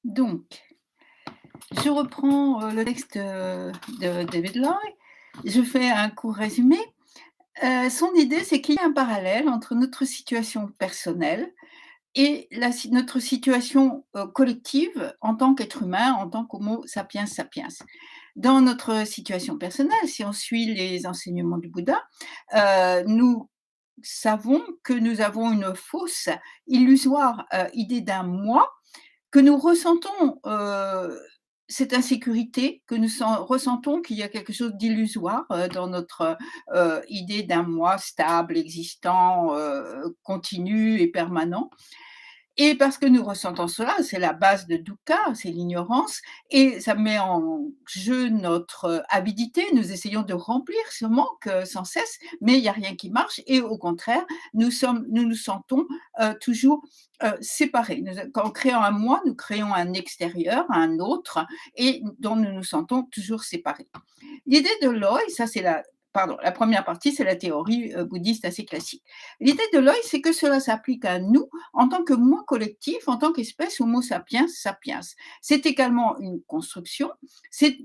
Donc, je reprends, le texte, de David Lloyd. Je fais un court résumé. Son idée, c'est qu'il y a un parallèle entre notre situation personnelle et notre situation, collective en tant qu'être humain, en tant qu'homo sapiens sapiens. Dans notre situation personnelle, si on suit les enseignements du Bouddha, nous savons que nous avons une fausse, illusoire, idée d'un moi que nous ressentons, cette insécurité, que nous ressentons qu'il y a quelque chose d'illusoire, dans notre, idée d'un moi stable, existant, continu et permanent. Et parce que nous ressentons cela, c'est la base de dukkha, c'est l'ignorance et ça met en jeu notre, avidité. Nous essayons de remplir ce manque, sans cesse, mais il y a rien qui marche et au contraire, nous nous sentons, toujours, séparés. En créant un moi, nous créons un extérieur, un autre et dont nous nous sentons toujours séparés. L'idée de Loy, ça c'est la première partie, c'est la théorie, bouddhiste assez classique. L'idée de Loy, c'est que cela s'applique à nous en tant que moi collectif, en tant qu'espèce Homo sapiens sapiens. C'est également une construction, c'est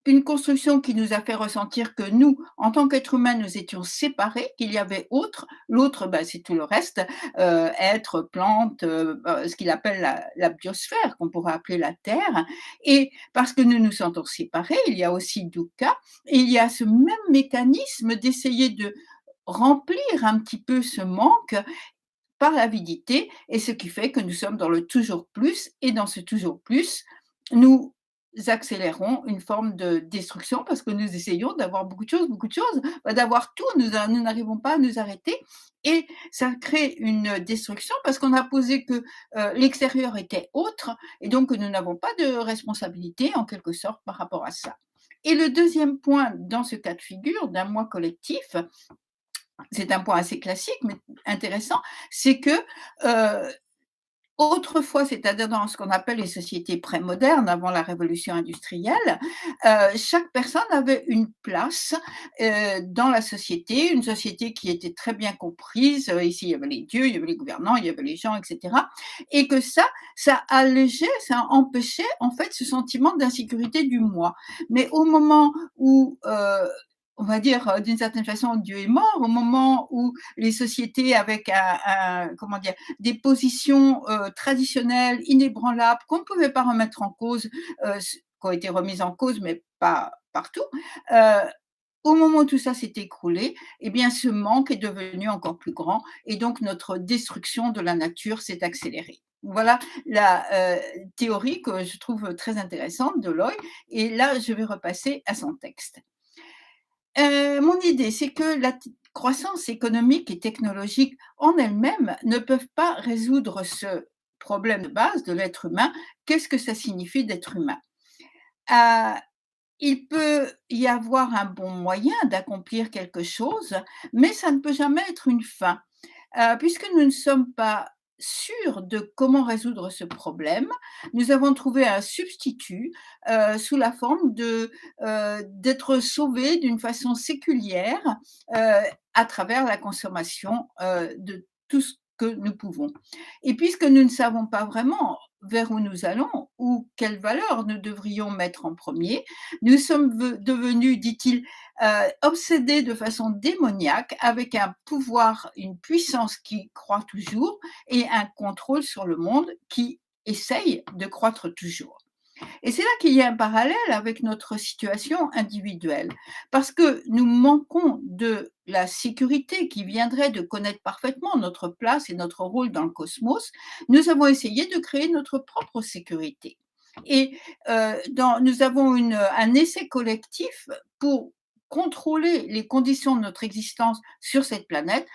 une construction qui nous a fait ressentir que nous, en tant qu'êtres humains, nous étions séparés, qu'il y avait autre. L'autre, bah, c'est tout le reste, êtres, plantes, ce qu'il appelle la biosphère, qu'on pourrait appeler la Terre. Et parce que nous nous sentons séparés, il y a aussi dukkha, et il y a ce même mécanisme d'essayer de remplir un petit peu ce manque par l'avidité, et ce qui fait que nous sommes dans le toujours plus, et dans ce toujours plus, nous accélérons une forme de destruction parce que nous essayons d'avoir beaucoup de choses, d'avoir tout, nous n'arrivons pas à nous arrêter et ça crée une destruction parce qu'on a posé que l'extérieur était autre et donc que nous n'avons pas de responsabilité en quelque sorte par rapport à ça. Et le deuxième point dans ce cas de figure d'un moi collectif, c'est un point assez classique, mais intéressant, c'est que, heu, autrefois, c'est-à-dire dans ce qu'on appelle les sociétés prémodernes, avant la révolution industrielle, chaque personne avait une place, dans la société, une société qui était très bien comprise. Ici, il y avait les dieux, il y avait les gouvernants, il y avait les gens et cetera et que ça allégeait, ça empêchait, en fait, ce sentiment d'insécurité du moi. Mais au moment où, on va dire, d'une certaine façon, Dieu est mort, au moment où les sociétés avec comment dire, des positions traditionnelles, inébranlables, qu'on ne pouvait pas remettre en cause, qui ont été remises en cause, mais pas partout. Euh, Au moment où tout ça s'est écroulé, eh bien, ce manque est devenu encore plus grand et donc notre destruction de la nature s'est accélérée. Voilà la théorie que je trouve très intéressante de Loy. Et là, je vais repasser à son texte. Mon idée, c'est que la croissance économique et technologique en elle-même ne peuvent pas résoudre ce problème de base de l'être humain. Qu'est-ce que ça signifie d'être humain? Heu, il peut y avoir un bon moyen d'accomplir quelque chose, mais ça ne peut jamais être une fin. Puisque nous ne sommes pas sûrs de comment résoudre ce problème, nous avons trouvé un substitut, sous la forme d'être sauvés d'une façon séculière, heu, à travers la consommation, de tout ce que nous pouvons. Et puisque nous ne savons pas vraiment vers où nous allons ou quelles valeurs nous devrions mettre en premier, nous sommes devenus, dit-il, obsédé de façon démoniaque avec un pouvoir, une puissance qui croît toujours et un contrôle sur le monde qui essaye de croître toujours. Et c'est là qu'il y a un parallèle avec notre situation individuelle, parce que nous manquons de la sécurité qui viendrait de connaître parfaitement notre place et notre rôle dans le cosmos. Nous avons essayé de créer notre propre sécurité. Et nous avons un essai collectif pour contrôler les conditions de notre existence sur cette planète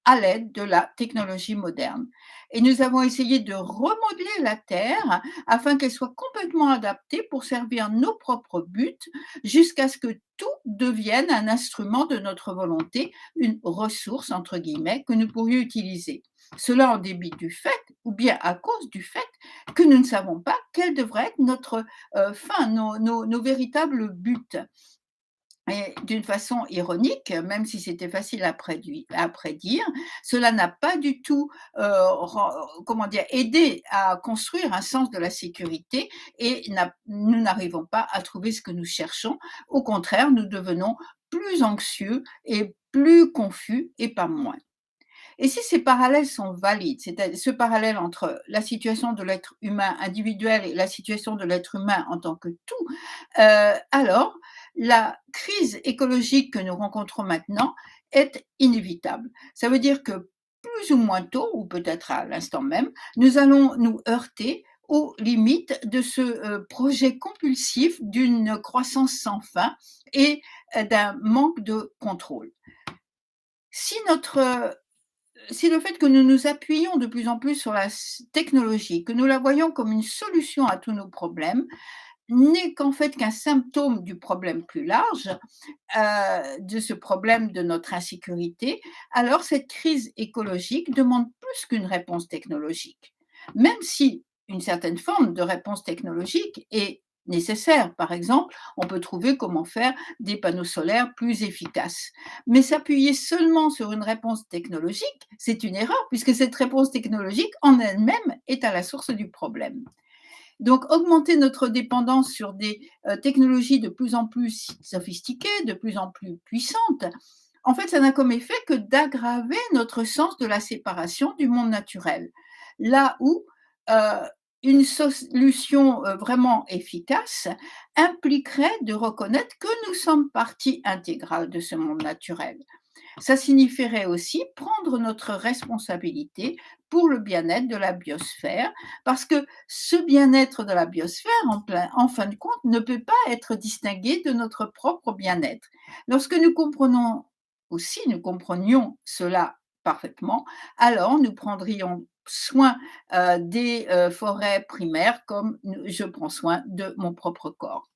à l'aide de la technologie moderne. Et nous avons essayé de remodeler la Terre afin qu'elle soit complètement adaptée pour servir nos propres buts jusqu'à ce que tout devienne un instrument de notre volonté, une ressource, entre guillemets, que nous pourrions utiliser. Cela en débit du fait, ou bien à cause du fait que nous ne savons pas quelle devrait être notre fin, nos véritables buts. Et d'une façon ironique, même si c'était facile à prédire, cela n'a pas du tout, comment dire, aidé à construire un sens de la sécurité et nous n'arrivons pas à trouver ce que nous cherchons. Au contraire, nous devenons plus anxieux et plus confus et pas moins. Et si ces parallèles sont valides, c'est-à-dire ce parallèle entre la situation de l'être humain individuel et la situation de l'être humain en tant que tout, alors la crise écologique que nous rencontrons maintenant est inévitable. Ça veut dire que plus ou moins tôt, ou peut-être à l'instant même, nous allons nous heurter aux limites de ce projet compulsif d'une croissance sans fin et d'un manque de contrôle. Si notre si le fait que nous nous appuyons de plus en plus sur la technologie, que nous la voyons comme une solution à tous nos problèmes, n'est qu'en fait qu'un symptôme du problème plus large, de ce problème de notre insécurité, alors cette crise écologique demande plus qu'une réponse technologique. Même si une certaine forme de réponse technologique est nécessaire. Par exemple, on peut trouver comment faire des panneaux solaires plus efficaces. Mais s'appuyer seulement sur une réponse technologique, c'est une erreur, puisque cette réponse technologique en elle-même est à la source du problème. Donc, augmenter notre dépendance sur des technologies de plus en plus sophistiquées, de plus en plus puissantes, en fait, ça n'a comme effet que d'aggraver notre sens de la séparation du monde naturel. Là où une solution vraiment efficace impliquerait de reconnaître que nous sommes partie intégrale de ce monde naturel. Ça signifierait aussi prendre notre responsabilité pour le bien-être de la biosphère, parce que ce bien-être de la biosphère, en fin de compte, ne peut pas être distingué de notre propre bien-être. Lorsque nous comprenions cela parfaitement, alors nous prendrions soin des forêts primaires comme je prends soin de mon propre corps.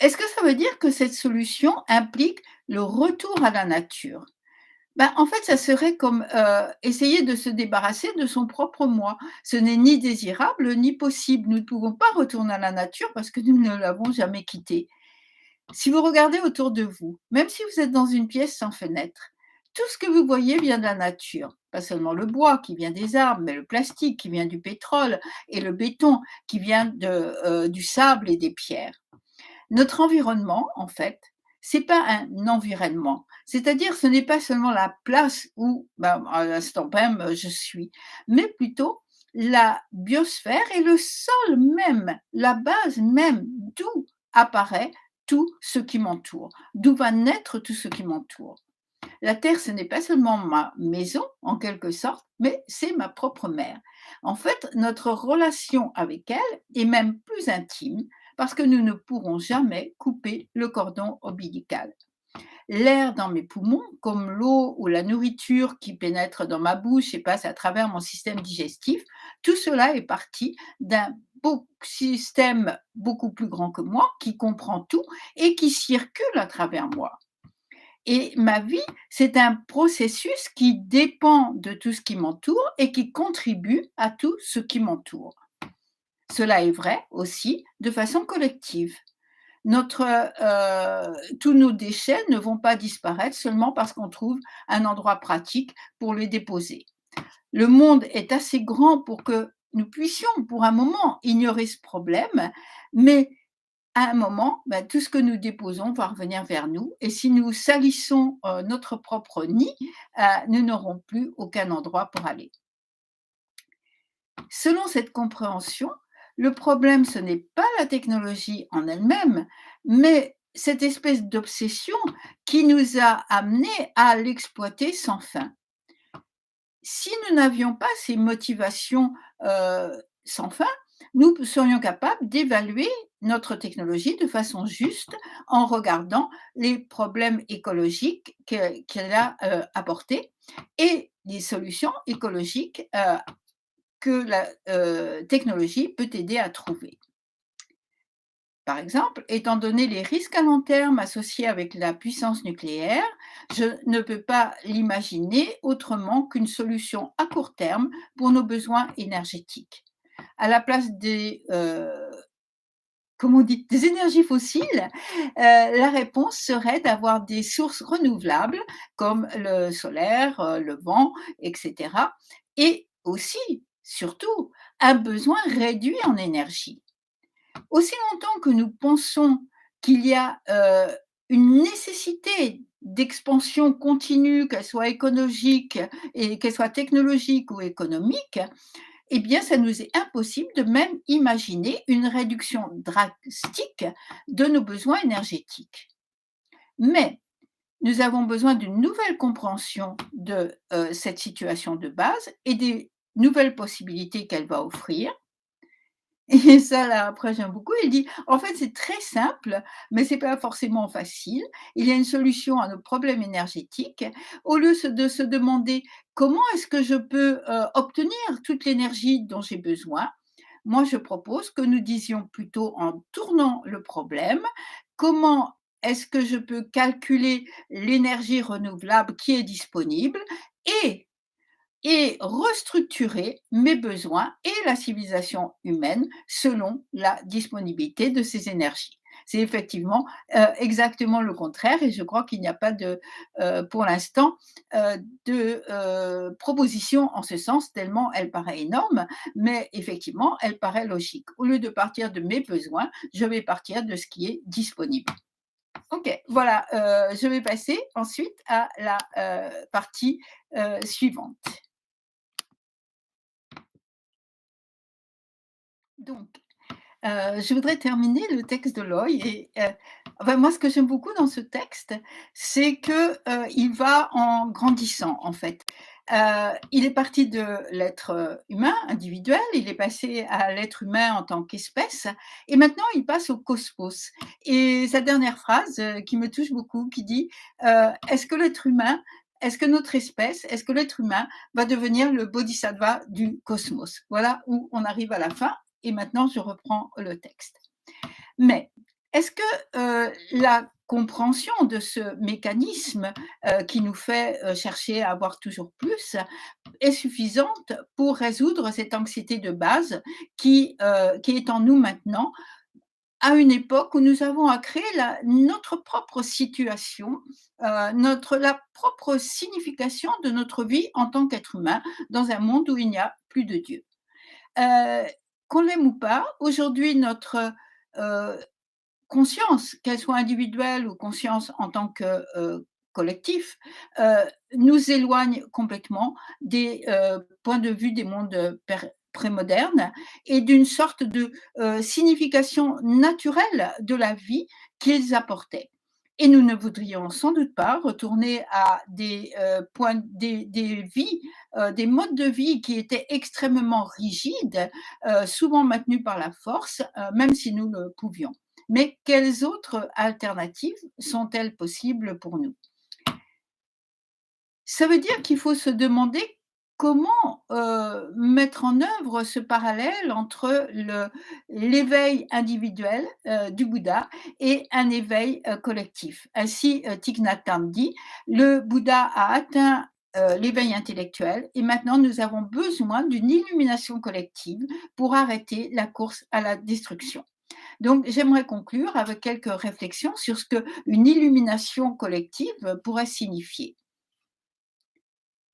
Est-ce que ça veut dire que cette solution implique le retour à la nature? Ben, en fait, ça serait comme, essayer de se débarrasser de son propre moi. Ce n'est ni désirable ni possible. Nous ne pouvons pas retourner à la nature parce que nous ne l'avons jamais quittée. Si vous regardez autour de vous, même si vous êtes dans une pièce sans fenêtre, tout ce que vous voyez vient de la nature. Pas seulement le bois qui vient des arbres, mais le plastique qui vient du pétrole et le béton qui vient du sable et des pierres. Notre environnement, en fait, c'est pas un environnement. C'est-à-dire, ce n'est pas seulement la place où, ben, à l'instant même, je suis, mais plutôt la biosphère et le sol même, la base même d'où apparaît tout ce qui m'entoure, d'où va naître tout ce qui m'entoure. La terre, ce n'est pas seulement ma maison, en quelque sorte, mais c'est ma propre mère. En fait, notre relation avec elle est même plus intime parce que nous ne pourrons jamais couper le cordon ombilical. L'air dans mes poumons, comme l'eau ou la nourriture qui pénètre dans ma bouche et passe à travers mon système digestif, tout cela est parti d'un système beaucoup plus grand que moi, qui comprend tout et qui circule à travers moi. Et ma vie, c'est un processus qui dépend de tout ce qui m'entoure et qui contribue à tout ce qui m'entoure. Cela est vrai aussi de façon collective. Tous nos déchets ne vont pas disparaître seulement parce qu'on trouve un endroit pratique pour les déposer. Le monde est assez grand pour que nous puissions, pour un moment, ignorer ce problème, mais à un moment, ben, tout ce que nous déposons va revenir vers nous et si nous salissons, notre propre nid, nous n'aurons plus aucun endroit pour aller. Selon cette compréhension, le problème, ce n'est pas la technologie en elle-même, mais cette espèce d'obsession qui nous a amenés à l'exploiter sans fin. Si nous n'avions pas ces motivations, sans fin, nous serions capables d'évaluer notre technologie de façon juste en regardant les problèmes écologiques qu'elle a, apportés et les solutions écologiques, que la, technologie peut aider à trouver. Par exemple, étant donné les risques à long terme associés avec la puissance nucléaire, je ne peux pas l'imaginer autrement qu'une solution à court terme pour nos besoins énergétiques. À la place comme on dit, des énergies fossiles, la réponse serait d'avoir des sources renouvelables comme le solaire, le vent et cetera et aussi, surtout, un besoin réduit en énergie. Aussi longtemps que nous pensons qu'il y a, une nécessité d'expansion continue, qu'elle soit écologique et qu'elle soit technologique ou économique, eh bien, ça nous est impossible de même imaginer une réduction drastique de nos besoins énergétiques. Mais nous avons besoin d'une nouvelle compréhension de, cette situation de base et des nouvelles possibilités qu'elle va offrir et ça là, après j'aime beaucoup, il dit: «En fait, c'est très simple, mais c'est pas forcément facile. Il y a une solution à nos problèmes énergétiques. Au lieu de se demander: "Comment est-ce que je peux, obtenir toute l'énergie dont j'ai besoin?", moi je propose que nous disions plutôt en tournant le problème: "Comment est-ce que je peux calculer l'énergie renouvelable qui est disponible et restructurer mes besoins et la civilisation humaine selon la disponibilité de ces énergies. C'est effectivement exactement le contraire et je crois qu'il n'y a pas de, pour l'instant, de proposition en ce sens, tellement elle paraît énorme, mais effectivement, elle paraît logique. Au lieu de partir de mes besoins, je vais partir de ce qui est disponible. Ok, voilà, je vais passer ensuite à la partie suivante. Donc, je voudrais terminer le texte de Loy et enfin moi ce que j'aime beaucoup dans ce texte, c'est que, il va en grandissant en fait. Il est parti de l'être, humain, individuel, il est passé à l'être humain en tant qu'espèce et maintenant il passe au cosmos et sa dernière phrase, qui me touche beaucoup, qui dit, est-ce que notre espèce, est-ce que l'être humain va devenir le bodhisattva du cosmos?» Voilà où on arrive à la fin et maintenant je reprends le texte. Mais est-ce que la compréhension de ce mécanisme qui nous fait chercher à avoir toujours plus est suffisante pour résoudre cette anxiété de base qui est en nous maintenant, à une époque où nous avons à créer notre propre situation, la propre signification de notre vie en tant qu'être humain dans un monde où il n'y a plus de Dieu. Heu, qu'on l'aime ou pas, aujourd'hui notre, heu, conscience, qu'elle soit individuelle ou conscience en tant que, collectif, heu, nous éloigne complètement des, points de vue des mondes, prémodernes et d'une sorte de, signification naturelle de la vie qu'ils apportaient. Et nous ne voudrions sans doute pas retourner à des, points des vies, des modes de vie qui étaient extrêmement rigides, souvent maintenus par la force, même si nous le pouvions. Mais quelles autres alternatives sont-elles possibles pour nous? Ça veut dire qu'il faut se demander comment, mettre en œuvre ce parallèle entre l'éveil individuel, du Bouddha et un éveil, collectif. Ainsi, Thich Nhat Hanh dit: «Le Bouddha a atteint, l'éveil intellectuel et maintenant nous avons besoin d'une illumination collective pour arrêter la course à la destruction». Donc j'aimerais conclure avec quelques réflexions sur ce qu'une illumination collective pourrait signifier.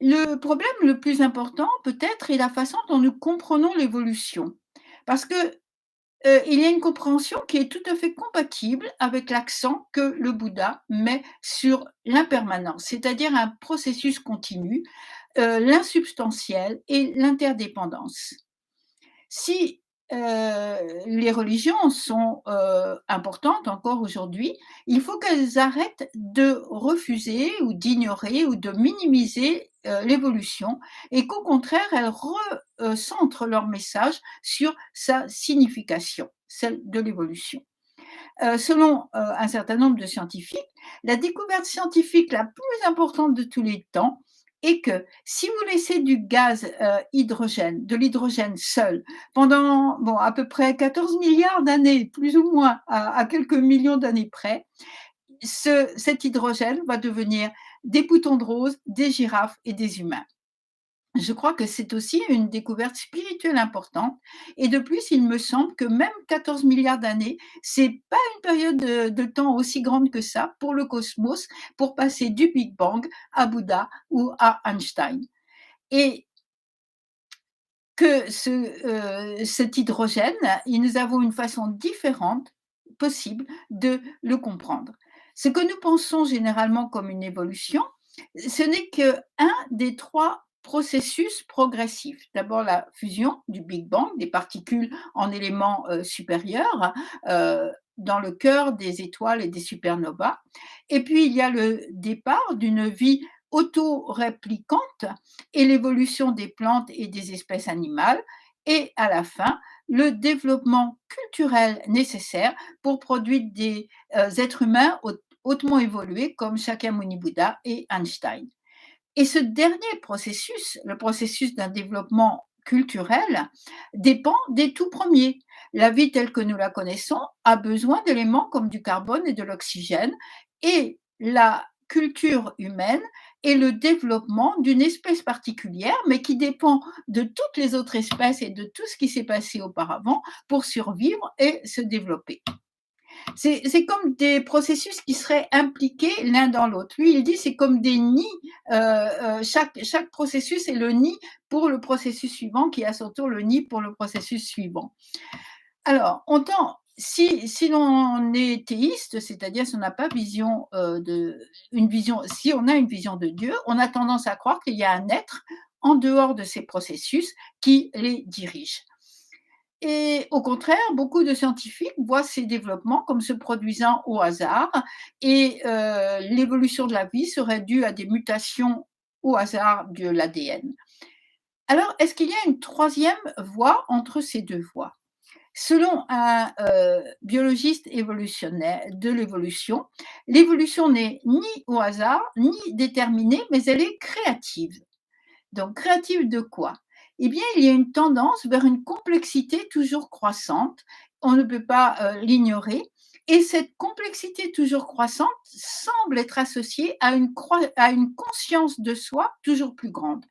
Le problème le plus important peut-être est la façon dont nous comprenons l'évolution. Parce que, il y a une compréhension qui est tout à fait compatible avec l'accent que le Bouddha met sur l'impermanence, c'est-à-dire un processus continu, l'insubstantiel et l'interdépendance. Si, les religions sont, importantes encore aujourd'hui, il faut qu'elles arrêtent de refuser ou d'ignorer ou de minimiser, l'évolution et qu'au contraire elles centrent leur message sur sa signification, celle de l'évolution. Selon, un certain nombre de scientifiques, la découverte scientifique la plus importante de tous les temps est que si vous laissez du gaz, hydrogène, de l'hydrogène seul pendant, bon, à peu près 14 milliards d'années, plus ou moins, à quelques millions d'années près, cet hydrogène va devenir des boutons de rose, des girafes et des humains. Je crois que c'est aussi une découverte spirituelle importante et de plus, il me semble que même 14 milliards d'années, c'est pas une période de temps aussi grande que ça pour le cosmos, pour passer du Big Bang à Bouddha ou à Einstein et que cet hydrogène et nous avons une façon différente possible de le comprendre. Ce que nous pensons généralement comme une évolution, ce n'est qu'un des 3 processus progressifs. D'abord la fusion du Big Bang, des particules en éléments, supérieurs, dans le cœur des étoiles et des supernovas et puis il y a le départ d'une vie auto-réplicante et l'évolution des plantes et des espèces animales et à la fin, le développement culturel nécessaire pour produire des êtres humains hautement évolués comme Shakyamuni Bouddha et Einstein. Et ce dernier processus, le processus d'un développement culturel, dépend des tout premiers. La vie telle que nous la connaissons a besoin d'éléments comme du carbone et de l'oxygène et la culture humaine est le développement d'une espèce particulière, mais qui dépend de toutes les autres espèces et de tout ce qui s'est passé auparavant pour survivre et se développer. C'est comme des processus qui seraient impliqués l'un dans l'autre. Lui, il dit c'est comme des nids. Chaque processus est le nid pour le processus suivant, qui a son tour le nid pour le processus suivant. Alors, si l'on est théiste, c'est-à-dire si on n'a pas vision une vision, si on a une vision de Dieu, on a tendance à croire qu'il y a un être en dehors de ces processus qui les dirige. Et au contraire, beaucoup de scientifiques voient ces développements comme se produisant au hasard et l'évolution de la vie serait due à des mutations au hasard de l'ADN. Alors, est-ce qu'il y a une troisième voie entre ces deux voies? Selon un biologiste évolutionnaire de l'évolution, l'évolution n'est ni au hasard, ni déterminée, mais elle est créative. Donc, créative de quoi? Eh bien, il y a une tendance vers une complexité toujours croissante. On ne peut pas l'ignorer. Et cette complexité toujours croissante semble être associée à une conscience de soi toujours plus grande.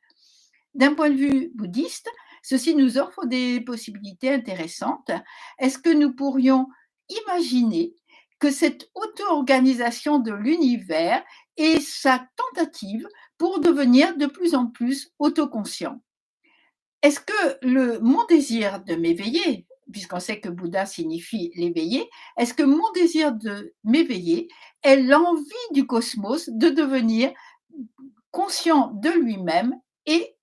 D'un point de vue bouddhiste, ceci nous offre des possibilités intéressantes. Est-ce que nous pourrions imaginer que cette auto-organisation de l'univers est sa tentative pour devenir de plus en plus autoconscient? Est-ce que mon désir de m'éveiller, puisqu'on sait que Bouddha signifie l'éveiller, est-ce que mon désir de m'éveiller est l'envie du cosmos de devenir conscient de lui-même et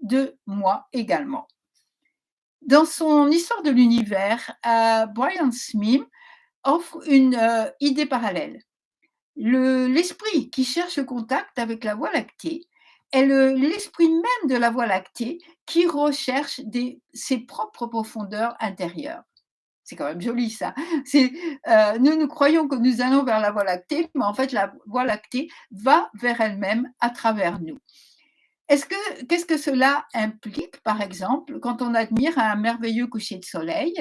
de moi également? Dans son histoire de l'univers, Brian Smith offre une idée parallèle. L'esprit qui cherche le contact avec la Voie lactée est l'esprit même de la Voie lactée qui recherche ses propres profondeurs intérieures. C'est quand même joli ça. Nous croyons que nous allons vers la Voie lactée, mais en fait la Voie lactée va vers elle-même à travers nous. Qu'est-ce que cela implique, par exemple, quand on admire un merveilleux coucher de soleil?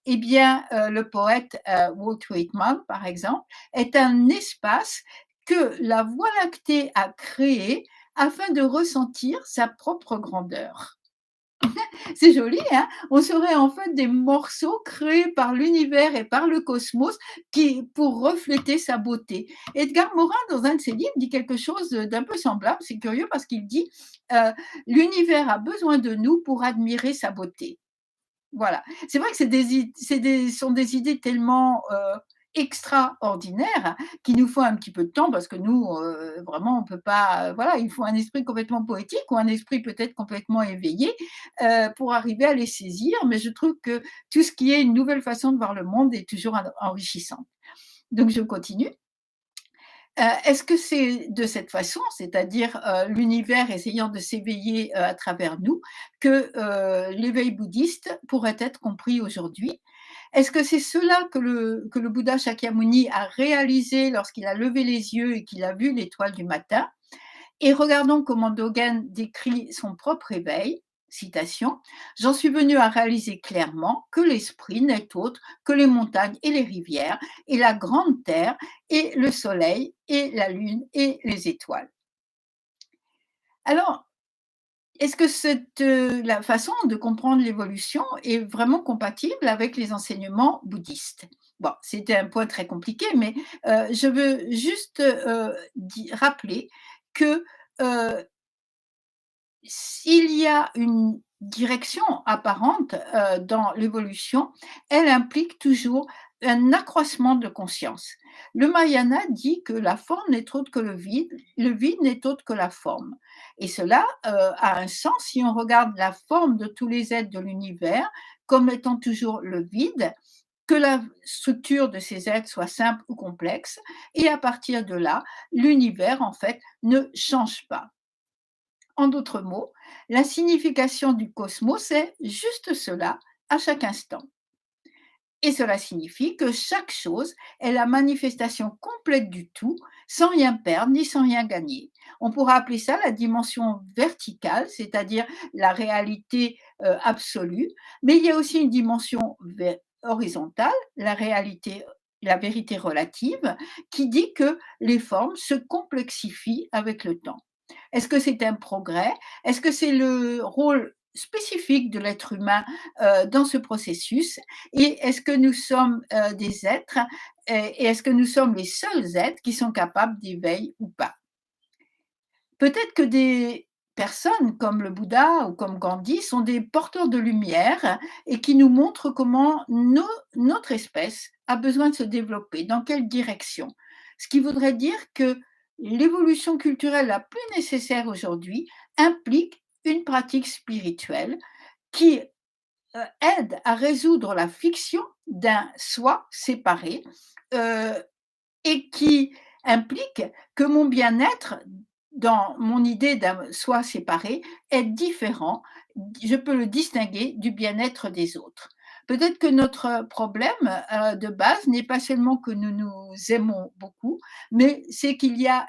Eh bien, le poète Walt Whitman, par exemple, est un espace que la Voie lactée a créé afin de ressentir sa propre grandeur. C'est joli, hein? On serait en fait des morceaux créés par l'univers et par le cosmos pour refléter sa beauté. Edgar Morin, dans un de ses livres, dit quelque chose d'un peu semblable. C'est curieux parce qu'il dit l'univers a besoin de nous pour admirer sa beauté. Voilà. C'est vrai que sont des idées tellement extraordinaires qu'il nous faut un petit peu de temps parce que nous, vraiment, on peut pas. Voilà, il faut un esprit complètement poétique ou un esprit peut-être complètement éveillé pour arriver à les saisir. Mais je trouve que tout ce qui est une nouvelle façon de voir le monde est toujours enrichissant. Donc, je continue. Est-ce que c'est de cette façon, c'est-à-dire l'univers essayant de s'éveiller à travers nous, que l'éveil bouddhiste pourrait être compris aujourd'hui? Est-ce que c'est cela que le Bouddha Shakyamuni a réalisé lorsqu'il a levé les yeux et qu'il a vu l'étoile du matin? Et regardons comment Dogen décrit son propre éveil. Citation, j'en suis venu à réaliser clairement que l'esprit n'est autre que les montagnes et les rivières, et la grande terre, et le soleil, et la lune, et les étoiles. Alors, Est-ce que la façon de comprendre l'évolution est vraiment compatible avec les enseignements bouddhistes? Bon, c'était un point très compliqué, mais je veux juste, rappeler que, heu, s'il y a une direction apparente, dans l'évolution, elle implique toujours un accroissement de conscience. Le Mahayana dit que la forme n'est autre que le vide n'est autre que la forme. Et cela, a un sens si on regarde la forme de tous les êtres de l'univers comme étant toujours le vide, que la structure de ces êtres soit simple ou complexe, et à partir de là, l'univers, en fait, ne change pas. En d'autres mots, la signification du cosmos est juste cela à chaque instant. Et cela signifie que chaque chose est la manifestation complète du tout, sans rien perdre ni sans rien gagner. On pourra appeler ça la dimension verticale, c'est-à-dire la réalité absolue, mais il y a aussi une dimension horizontale, la vérité relative, qui dit que les formes se complexifient avec le temps. Est-ce que c'est un progrès? Est-ce que c'est le rôle spécifique de l'être humain dans ce processus? Et est-ce que nous sommes des êtres et est-ce que nous sommes les seuls êtres qui sont capables d'éveil ou pas? Peut-être que des personnes comme le Bouddha ou comme Gandhi sont des porteurs de lumière et qui nous montrent comment notre espèce a besoin de se développer, dans quelle direction. Ce qui voudrait dire que l'évolution culturelle la plus nécessaire aujourd'hui implique une pratique spirituelle qui aide à résoudre la fiction d'un soi séparé, heu, et qui implique que mon bien-être dans mon idée d'un soi séparé est différent. Je peux le distinguer du bien-être des autres. Peut-être que notre problème, de base n'est pas seulement que nous nous aimons beaucoup, mais c'est qu'il y a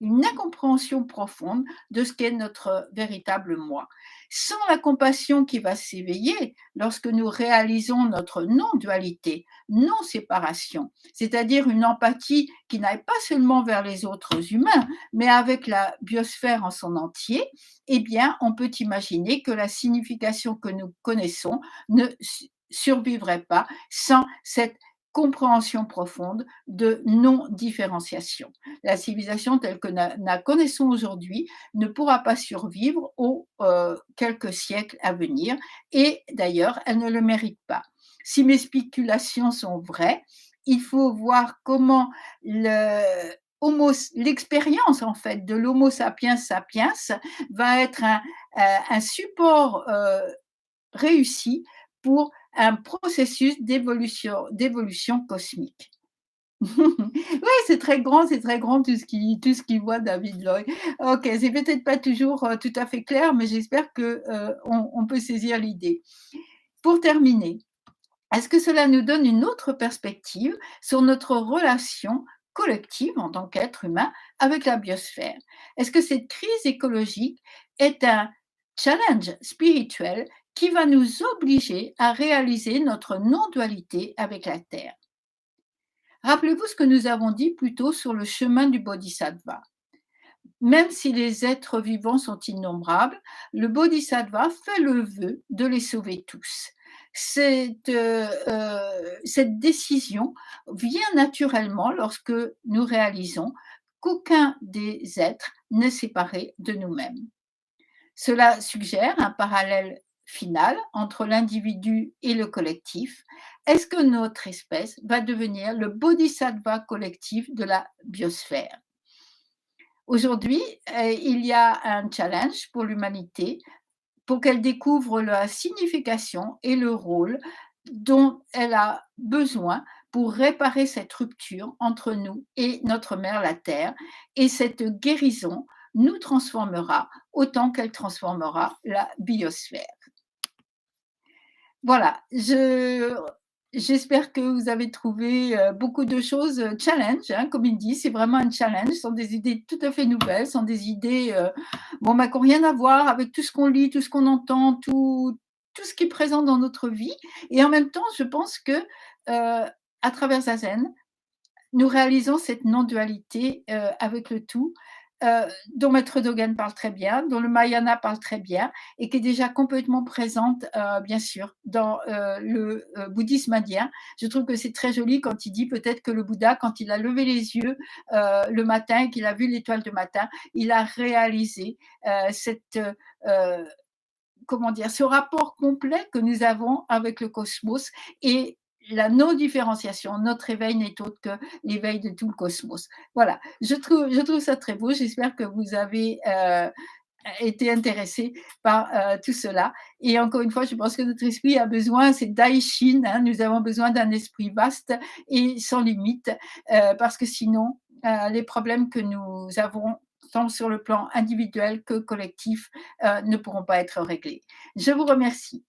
une incompréhension profonde de ce qu'est notre véritable moi. Sans la compassion qui va s'éveiller lorsque nous réalisons notre non-dualité, non-séparation, c'est-à-dire une empathie qui n'aille pas seulement vers les autres humains, mais avec la biosphère en son entier, eh bien, on peut imaginer que la signification que nous connaissons ne survivrait pas sans cette compréhension profonde de non-différenciation. La civilisation telle que nous la connaissons aujourd'hui ne pourra pas survivre aux quelques siècles à venir, et d'ailleurs, elle ne le mérite pas. Si mes spéculations sont vraies, il faut voir comment l'expérience en fait de l'Homo sapiens sapiens va être un support réussi pour un processus d'évolution cosmique. Oui, c'est très grand tout ce qu'il voit David Lloyd. OK, c'est peut-être pas toujours tout à fait clair, mais j'espère que on peut saisir l'idée. Pour terminer, est-ce que cela nous donne une autre perspective sur notre relation collective en tant qu'être humain avec la biosphère? Est-ce que cette crise écologique est un challenge spirituel qui va nous obliger à réaliser notre non-dualité avec la Terre? Rappelez-vous ce que nous avons dit plus tôt sur le chemin du bodhisattva. Même si les êtres vivants sont innombrables, le bodhisattva fait le vœu de les sauver tous. Cette décision vient naturellement lorsque nous réalisons qu'aucun des êtres n'est séparé de nous-mêmes. Cela suggère un parallèle final entre l'individu et le collectif. Est-ce que notre espèce va devenir le bodhisattva collectif de la biosphère? Aujourd'hui, il y a un challenge pour l'humanité pour qu'elle découvre la signification et le rôle dont elle a besoin pour réparer cette rupture entre nous et notre mère, la Terre. Et cette guérison nous transformera autant qu'elle transformera la biosphère. Voilà, j'espère que vous avez trouvé, beaucoup de choses, challenge, hein, comme il dit, c'est vraiment un challenge. Ce sont des idées tout à fait nouvelles, ce sont des idées, bon, bah, qui ont rien à voir avec tout ce qu'on lit, tout ce qu'on entend, tout ce qui est présent dans notre vie, et en même temps, je pense que, à travers Zazen, nous réalisons cette non-dualité, avec le tout, dont Maître Dogen parle très bien, dont le Mahayana parle très bien et qui est déjà complètement présente, bien sûr, dans, le, bouddhisme indien. Je trouve que c'est très joli quand il dit peut-être que le Bouddha, quand il a levé les yeux, le matin et qu'il a vu l'étoile de matin, il a réalisé, cette, comment dire? Ce rapport complet que nous avons avec le cosmos et la non-différenciation. Notre éveil n'est autre que l'éveil de tout le cosmos. Voilà, je trouve ça très beau. J'espère que vous avez, été intéressé par, tout cela et encore une fois, je pense que notre esprit a besoin, c'est Daishin, hein, nous avons besoin d'un esprit vaste et sans limite, parce que sinon, les problèmes que nous avons tant sur le plan individuel que collectif, ne pourront pas être réglés. Je vous remercie.